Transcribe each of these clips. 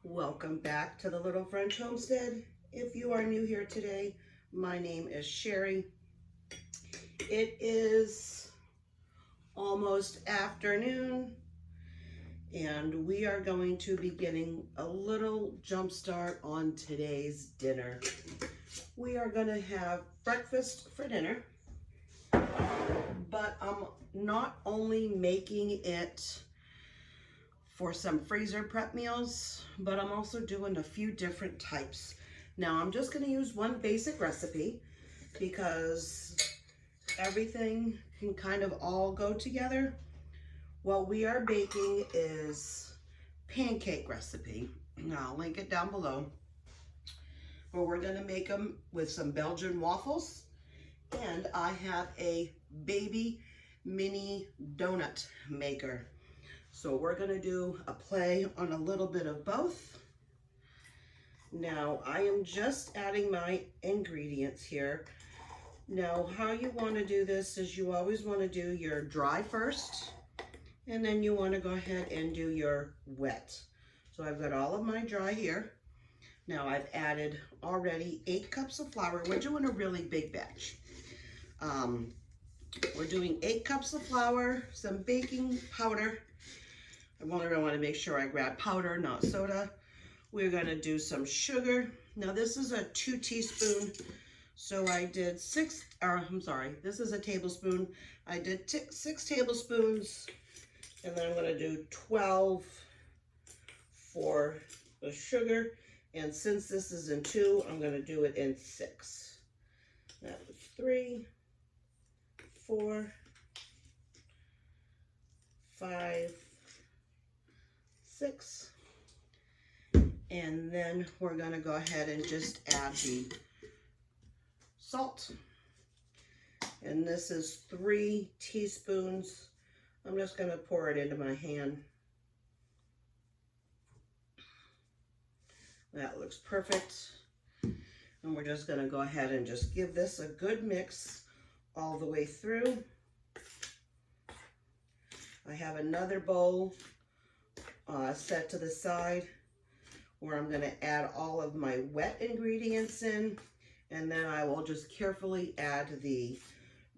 Welcome back to the Little French Homestead. If you are new here today, my name is Sherry. It is almost afternoon and we are going to be getting a little jump start on today's dinner. We are going to have breakfast for dinner, but I'm not only making it for some freezer prep meals, but I'm also doing a few different types. Now I'm just gonna use one basic recipe because everything can kind of all go together. What we are baking is pancake recipe. Now I'll link it down below. But we're gonna make them with some Belgian waffles, and I have a baby mini donut maker. So we're gonna do a play on a little bit of both. Now I am just adding my ingredients here. Now how you wanna do this is you always wanna do your dry first, and then you wanna go ahead and do your wet. So I've got all of my dry here. Now I've added already 8 cups of flour. We're doing a really big batch. We're doing 8 cups of flour, some baking powder. I want to make sure I grab powder, not soda. We're going to do some sugar. Now this is a 2 teaspoon. So I did this is a tablespoon. I did 6 tablespoons, and then I'm going to do 12 for the sugar. And since this is in 2, I'm going to do it in 6. That was 3, 4, 5, 6, and then we're going to go ahead and just add the salt, and this is 3 teaspoons. I'm just going to pour it into my hand. That looks perfect, and we're just going to go ahead and just give this a good mix all the way through. I have another bowl set to the side where I'm going to add all of my wet ingredients in, and then I will just carefully add the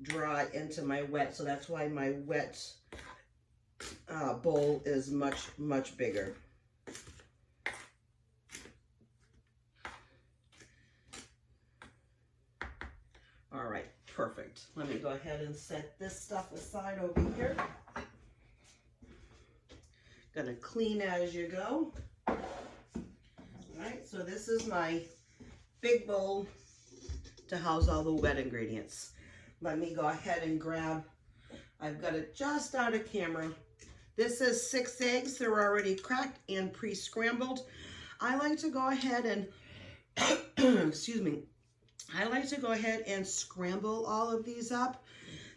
dry into my wet. So that's why my wet bowl is much bigger. All right, perfect. Let me go ahead and set this stuff aside over here. Gonna clean as you go. All right, so this is my big bowl to house all the wet ingredients. Let me go ahead and grab, I've got it just out of camera. This is 6 eggs. They're already cracked and pre-scrambled. I like to go ahead and, excuse me, I like to go ahead and scramble all of these up.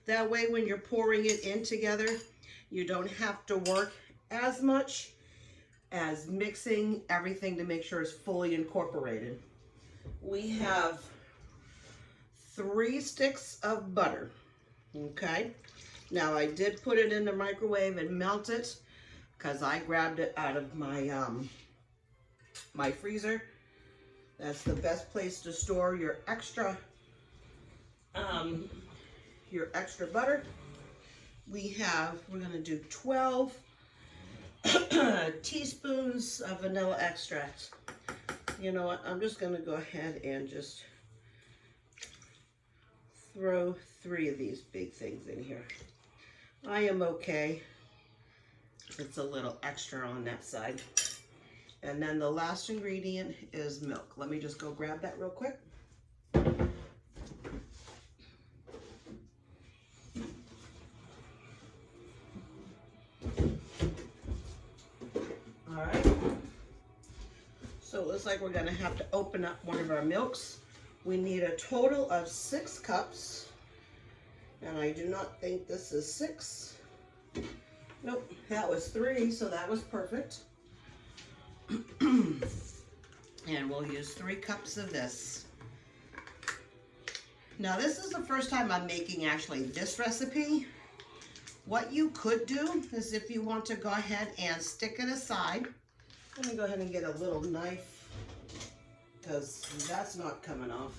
That way when you're pouring it in together, you don't have to work as much as mixing everything to make sure it's fully incorporated. We have 3 sticks of butter, okay? Now I did put it in the microwave and melt it because I grabbed it out of my, my freezer. That's the best place to store your extra butter. We're gonna do 12 teaspoons of vanilla extract. You know what, I'm just gonna go ahead and just throw 3 of these big things in here. I am okay. It's a little extra on that side. And then the last ingredient is milk. Let me just go grab that real quick. All right. So it looks like we're gonna have to open up one of our milks. We need a total of 6 cups. And I do not think this is 6. Nope, that was 3, so that was perfect. And we'll use 3 cups of this. Now this is the first time I'm making actually this recipe. What you could do is if you want to go ahead and stick it aside Let me go ahead and get a little knife because that's not coming off.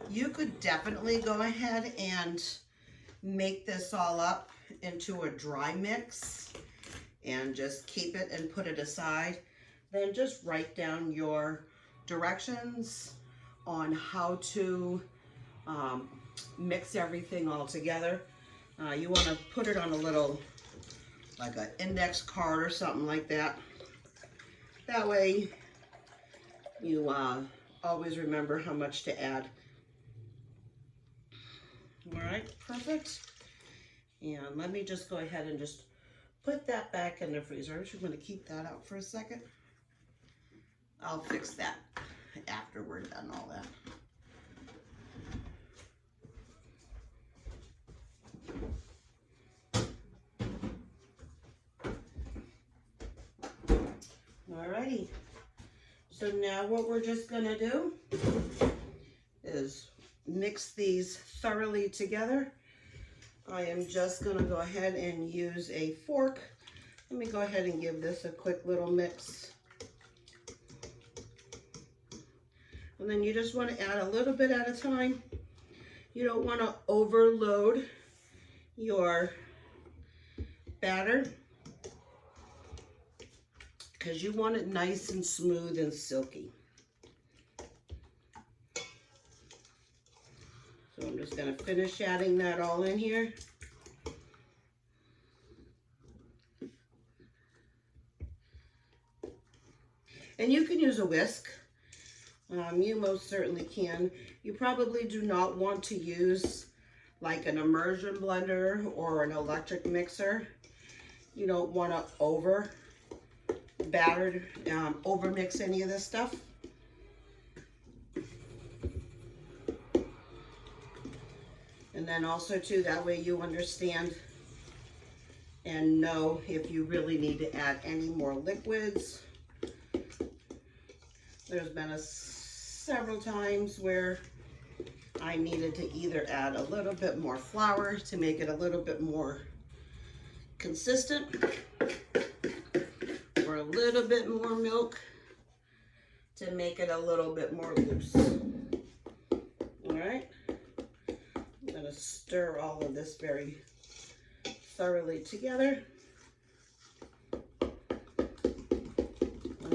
You could definitely go ahead and make this all up into a dry mix and just keep it and put it aside. Then just write down your directions on how to mix everything all together. You want to put it on a little, like an index card or something like that. That way you always remember how much to add. All right, perfect. And let me just go ahead and just put that back in the freezer. I'm just going to keep that out for a second. I'll fix that after we're done all that. Alrighty, so now what we're just gonna do is mix these thoroughly together. I am just gonna go ahead and use a fork. Let me go ahead and give this a quick little mix. And then you just wanna add a little bit at a time. You don't wanna overload your batter, because you want it nice and smooth and silky. So I'm just going to finish adding that all in here. And you can use a whisk. You most certainly can. You probably do not want to use like an immersion blender or an electric mixer. You don't want to over mix any of this stuff. And then also too, that way you understand and know if you really need to add any more liquids. There's been several times where I needed to either add a little bit more flour to make it a little bit more consistent, or a little bit more milk to make it a little bit more loose. All right, I'm gonna stir all of this very thoroughly together.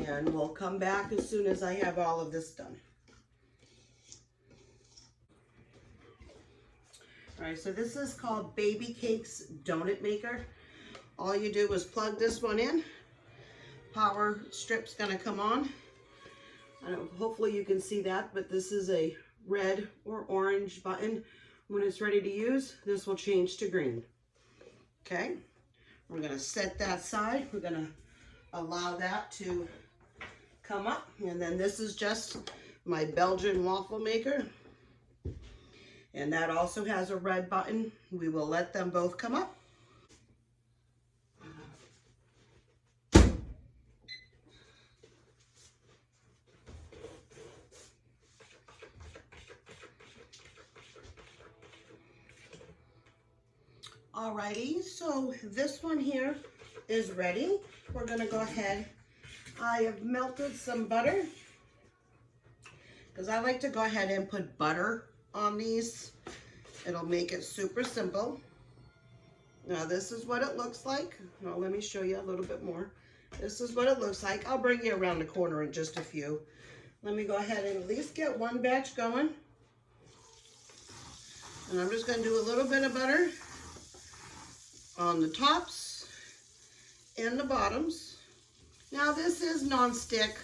And we'll come back as soon as I have all of this done. All right, so this is called Baby Cakes Donut Maker. All you do is plug this one in. Power strip's gonna come on. Hopefully you can see that, but this is a red or orange button. When it's ready to use, this will change to green. Okay, we're gonna set that aside. We're gonna allow that to come up. And then this is just my Belgian waffle maker. And that also has a red button. We will let them both come up. Alrighty, so this one here is ready. We're gonna go ahead. I have melted some butter because I like to go ahead and put butter on these. It'll make it super simple. Now this is what it looks like. Now let me show you a little bit more. This is what it looks like. I'll bring you around the corner in just a few. Let me go ahead and at least get one batch going. And I'm just gonna do a little bit of butter on the tops and the bottoms. Now this is non-stick,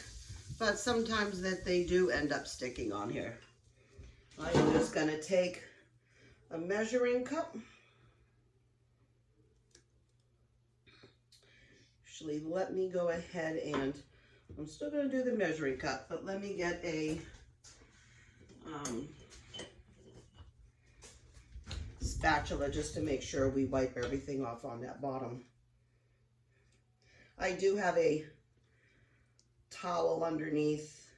but sometimes that they do end up sticking on here. I'm just gonna take a measuring cup. Actually, let me go ahead and, I'm still gonna do the measuring cup, but let me get a spatula just to make sure we wipe everything off on that bottom. I do have a towel underneath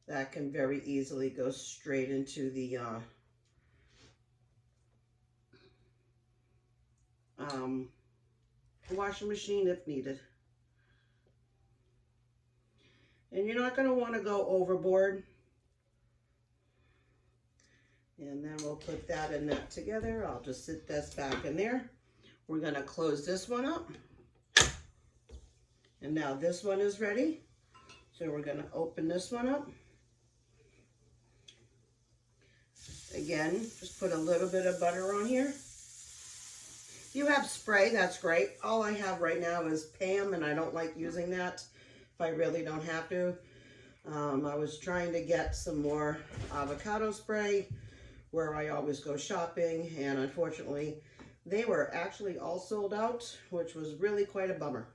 that can very easily go straight into the washing machine if needed. And you're not going to want to go overboard. And then we'll put that and that together. I'll just sit this back in there. We're going to close this one up. And now this one is ready. So we're going to open this one up. Again, just put a little bit of butter on here. If you have spray, that's great. All I have right now is Pam, and I don't like using that if I really don't have to. I was trying to get some more avocado spray where I always go shopping, and unfortunately, they were actually all sold out, which was really quite a bummer.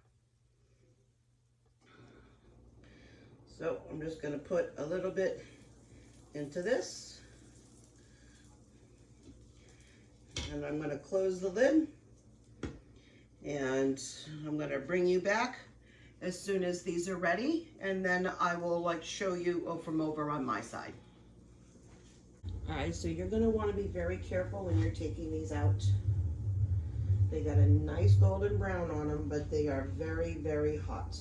So I'm just going to put a little bit into this. And I'm going to close the lid. And I'm going to bring you back as soon as these are ready. And then I will show you from over on my side. All right, so you're going to want to be very careful when you're taking these out. They got a nice golden brown on them, but they are very, very hot.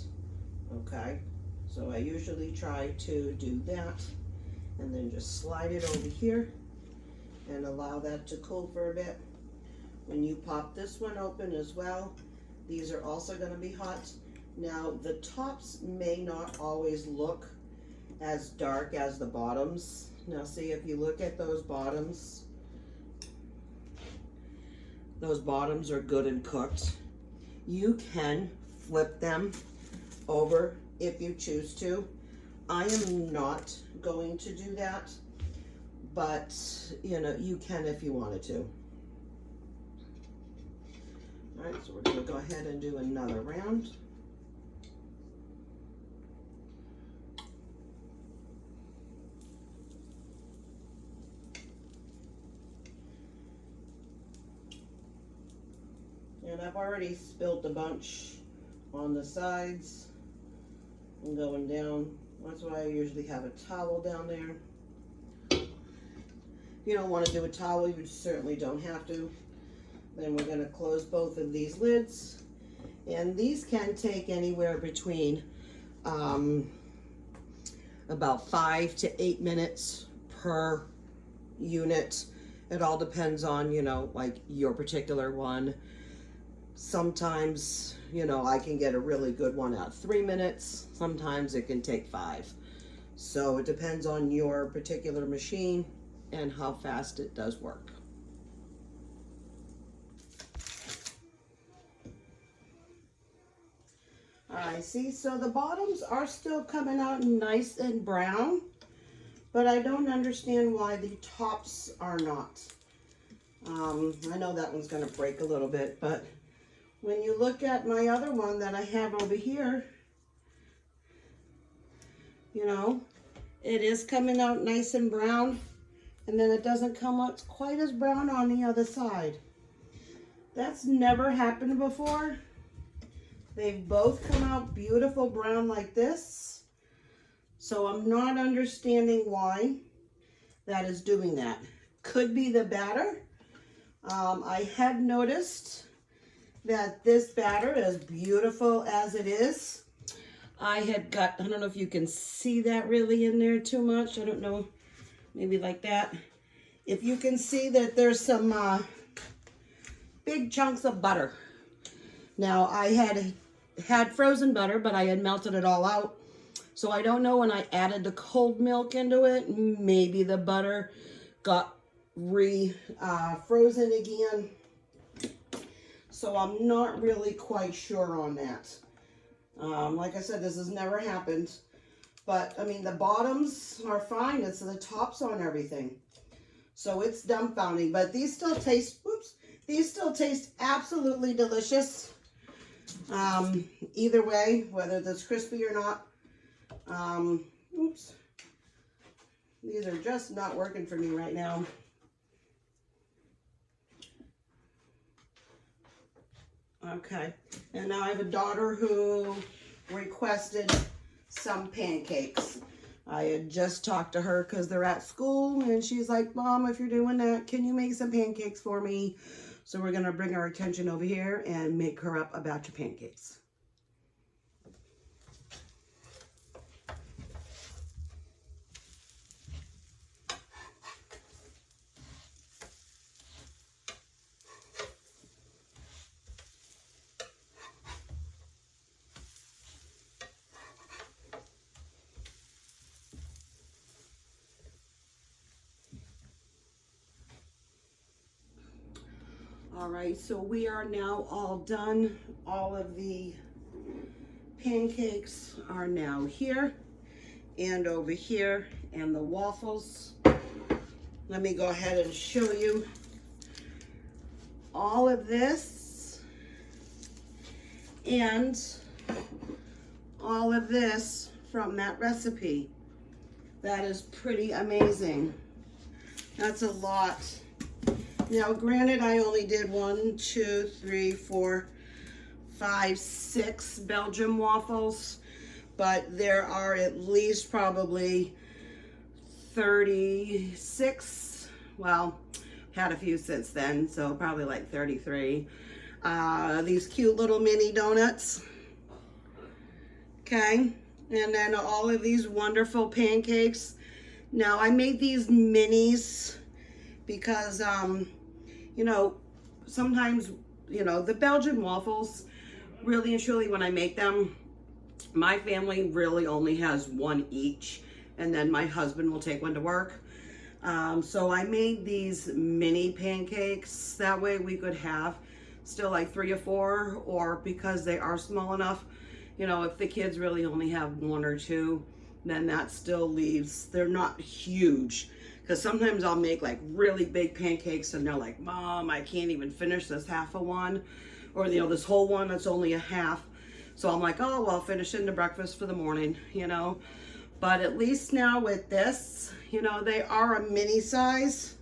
Okay, so I usually try to do that and then just slide it over here and allow that to cool for a bit. When you pop this one open as well, these are also going to be hot. Now, the tops may not always look as dark as the bottoms. Now, see, if you look at those bottoms are good and cooked. You can flip them over if you choose to. I am not going to do that, but you can if you wanted to. All right, so we're going to go ahead and do another round. And I've already spilled a bunch on the sides and going down. That's why I usually have a towel down there. If you don't want to do a towel, you certainly don't have to. Then we're going to close both of these lids. And these can take anywhere between about 5 to 8 minutes per unit. It all depends on, your particular one. Sometimes, I can get a really good one out 3 minutes. Sometimes it can take 5. So it depends on your particular machine and how fast it does work. All right, see, so the bottoms are still coming out nice and brown, but I don't understand why the tops are not. I know that one's going to break a little bit, but when you look at my other one that I have over here, it is coming out nice and brown, and then it doesn't come out quite as brown on the other side. That's never happened before. They've both come out beautiful brown like this. So I'm not understanding why that is doing that. Could be the batter. I have noticed that this batter, as beautiful as it is, I don't know if you can see that really in there too much. I don't know, maybe like that. If you can see that there's some big chunks of butter. Now, I had frozen butter, but I had melted it all out. So I don't know, when I added the cold milk into it, maybe the butter got frozen again. So I'm not really quite sure on that. Like I said, this has never happened. But, I mean, the bottoms are fine. It's the tops on everything. So it's dumbfounding. But these still taste, these still taste absolutely delicious. Either way, whether that's crispy or not. These are just not working for me right now. Okay, and now I have a daughter who requested some pancakes. I had just talked to her because they're at school, and she's like, Mom, if you're doing that, can you make some pancakes for me? So we're going to bring our attention over here and make her up a batch of pancakes. All right, so we are now all done. All of the pancakes are now here and over here, and the waffles. Let me go ahead and show you all of this and all of this from that recipe. That is pretty amazing. That's a lot. Now, granted, I only did 1, 2, 3, 4, 5, 6 Belgian waffles, but there are at least probably 36. Well, had a few since then, so probably like 33. These cute little mini donuts. Okay, and then all of these wonderful pancakes. Now, I made these minis because, you know, sometimes, you know, the Belgian waffles, really and truly, when I make them, my family really only has one each, and then my husband will take one to work. So I made these mini pancakes. That way we could have still like 3 or 4, or because they are small enough, you know, if the kids really only have 1 or 2, then that still leaves, they're not huge. Because sometimes I'll make like really big pancakes and they're like, Mom, I can't even finish this half of one. Or, you know, this whole one that's only a half. So I'm like, oh, well, I'll finish it into breakfast for the morning, you know. But at least now with this, you know, they are a mini size.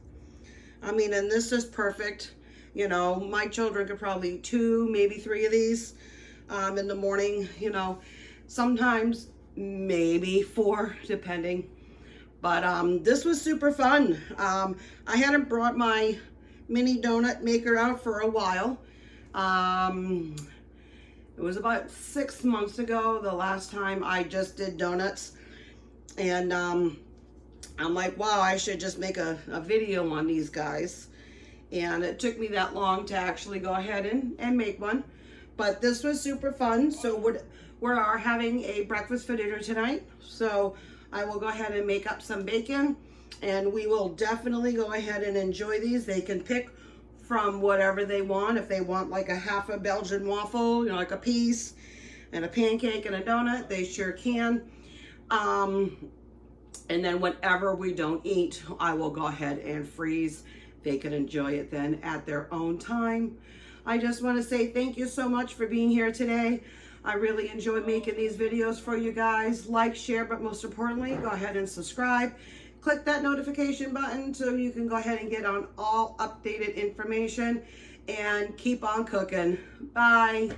I mean, and this is perfect. You know, my children could probably eat 2, maybe 3 of these in the morning, you know. Sometimes maybe 4, depending. But this was super fun. I hadn't brought my mini donut maker out for a while. It was about 6 months ago, the last time I just did donuts. And I'm like, wow, I should just make a video on these guys. And it took me that long to actually go ahead and make one. But this was super fun. So we are having a breakfast for dinner tonight. So I will go ahead and make up some bacon, and we will definitely go ahead and enjoy these. They can pick from whatever they want. If they want like a half a Belgian waffle, you know, like a piece, and a pancake and a donut, they sure can. And then whenever we don't eat, I will go ahead and freeze. They can enjoy it then at their own time. I just want to say thank you so much for being here today. I really enjoy making these videos for you guys. Like, share, but most importantly, go ahead and subscribe. Click that notification button so you can go ahead and get on all updated information, and keep on cooking. Bye.